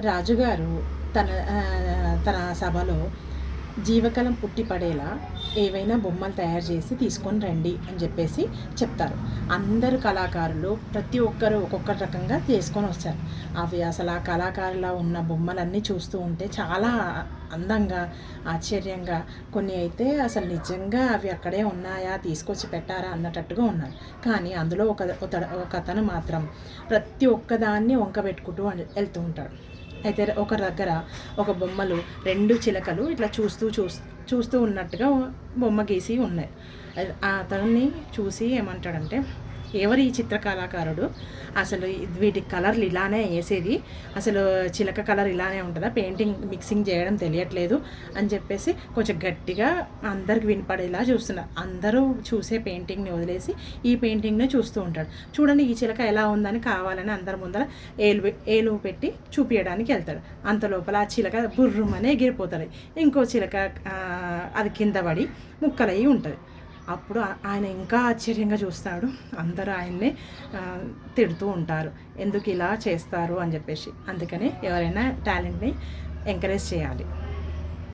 రాజుగారు తన తన సభలో జీవకళం పుట్టి పడేలా ఏవైనా బొమ్మలు తయారు చేసి తీసుకొని రండి అని చెప్పేసి చెప్తారు. అందరు కళాకారులు ప్రతి ఒక్కరు ఒక్కొక్క రకంగా తీసుకొని వస్తారు. అవి అసలు ఆ కళాకారులా ఉన్న బొమ్మలన్నీ చూస్తూ ఉంటే చాలా అందంగా, ఆశ్చర్యంగా, కొన్ని అయితే అసలు నిజంగా అవి అక్కడే ఉన్నాయా, తీసుకొచ్చి పెట్టారా అన్నటట్టుగా ఉన్నాయి. కానీ అందులో ఒక అతను మాత్రం ప్రతి ఒక్కదాన్ని వంకబెట్టుకుంటూ వెళ్తూ ఉంటాడు. అయితే ఒక దగ్గర ఒక బొమ్మలు 2 చిలకలు ఇట్లా చూస్తూ ఉన్నట్టుగా బొమ్మ గీసి ఉన్నాయి. అతన్ని చూసి ఏమంటాడంటే, ఎవరు ఈ చిత్ర కళాకారుడు, అసలు వీటి కలర్లు ఇలానే వేసేది, అసలు చిలక కలర్ ఇలానే ఉంటుందా, పెయింటింగ్ మిక్సింగ్ చేయడం తెలియట్లేదు అని చెప్పేసి కొంచెం గట్టిగా అందరికి వినపడేలా చూస్తున్నారు. అందరూ చూసే పెయింటింగ్ని వదిలేసి ఈ పెయింటింగ్ని చూస్తూ ఉంటాడు. చూడండి ఈ చిలక ఎలా ఉందని కావాలని అందరి ముందర ఏలు పెట్టి చూపించడానికి వెళ్తాడు. అంత లోపల ఆ చిలక బుర్రుమనే ఎగిరిపోతుంది. ఇంకో చిలక అది కింద పడి ముక్కలయ్యి ఉంటుంది. అప్పుడు ఆయన ఇంకా ఆశ్చర్యంగా చూస్తాడు. అందరూ ఆయన్ని తిడుతూ ఉంటారు, ఎందుకు ఇలా చేస్తారు అని చెప్పేసి. అందుకని ఎవరైనా టాలెంట్ని ఎంకరేజ్ చేయాలి.